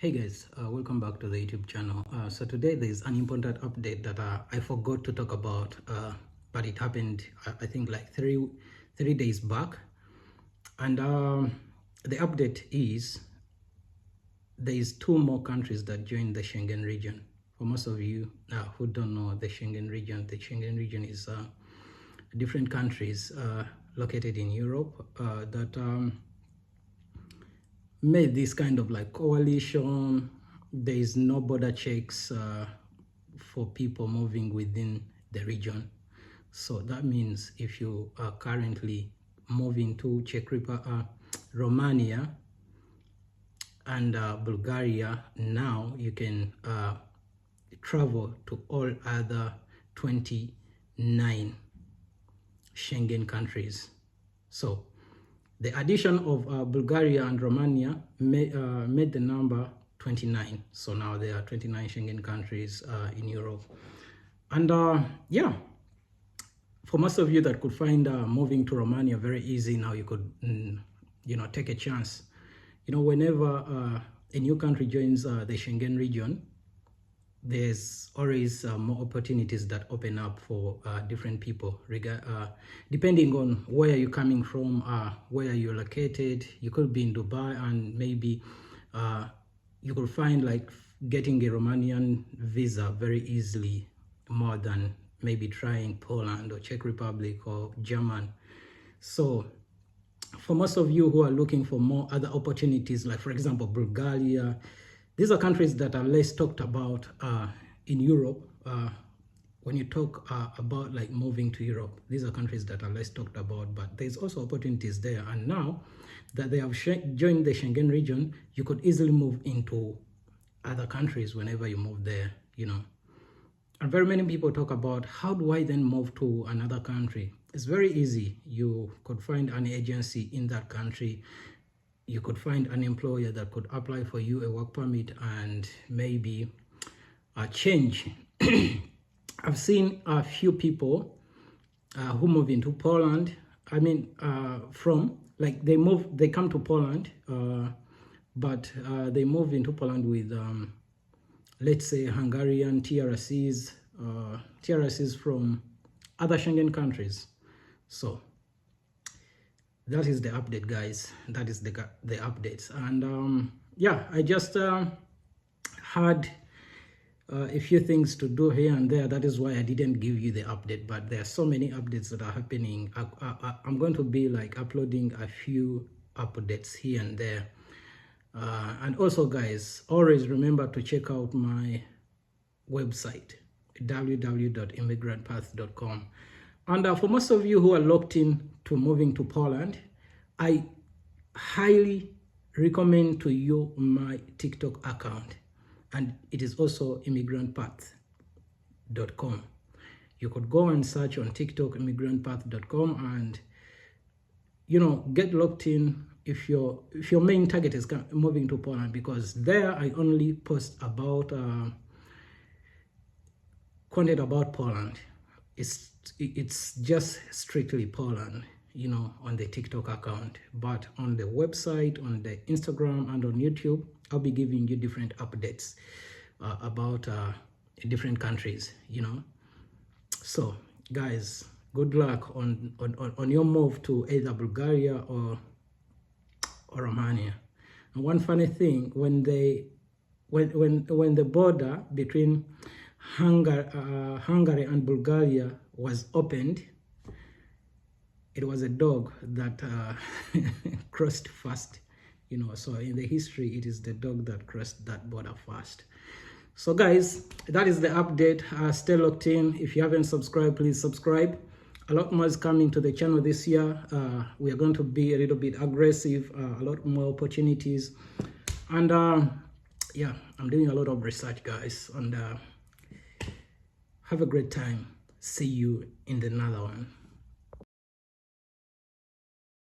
Hey guys, welcome back to the YouTube channel. So today there's an important update that I forgot to talk about, but it happened I think like three days back. And the update is there's two more countries that joined the Schengen region. For most of you who don't know the Schengen region is different countries located in Europe that made this kind of like coalition. There is no border checks for people moving within the region. So that means if you are currently moving to Czech Republic, Romania and Bulgaria, now you can travel to all other 29 Schengen countries. So the addition of Bulgaria and Romania made the number 29. So now there are 29 Schengen countries in Europe. And yeah, for most of you that could find moving to Romania very easy, now you could, take a chance. Whenever a new country joins the Schengen region, there's always more opportunities that open up for different people, depending on where you're coming from, where you're located. You could be in Dubai and maybe you could find like getting a Romanian visa very easily, more than maybe trying Poland or Czech Republic or German. So for most of you who are looking for more other opportunities, like for example Bulgaria, these are countries that are less talked about in Europe. When you talk about like moving to Europe, these are countries that are less talked about, but there's also opportunities there. And now that they have joined the Schengen region, you could easily move into other countries whenever you move there, And very many people talk about, how do I then move to another country? It's very easy. You could find an agency in that country. You could find an employer that could apply for you a work permit and maybe change. I've seen a few people who move into Poland. They come to Poland, but they move into Poland with, let's say, Hungarian TRCs, TRCs from other Schengen countries. So that is the update, guys. That is the updates. And yeah, I just had a few things to do here and there. That is why I didn't give you the update, but there are so many updates that are happening. I'm going to be like uploading a few updates here and there. And also, guys, always remember to check out my website, www.immigrantpath.com. And for most of you who are locked in to moving to Poland, I highly recommend to you my TikTok account. And it is also immigrantpath.com. You could go and search on TikTok, immigrantpath.com, and, get locked in if your main target is moving to Poland, because there I only post about content about Poland. It's just strictly Poland, on the TikTok account. But on the website, on the Instagram, and on YouTube, I'll be giving you different updates about different countries, So, guys, good luck on your move to either Bulgaria or Romania. And one funny thing, when the border between Hungary and Bulgaria was opened, it was a dog that crossed first, So in the history, it is the dog that crossed that border first. So guys, that is the update. Stay locked in. If you haven't subscribed, please subscribe. A lot more is coming to the channel this year. We are going to be a little bit aggressive, a lot more opportunities. And yeah, I'm doing a lot of research, guys. And have a great time. See you in another one.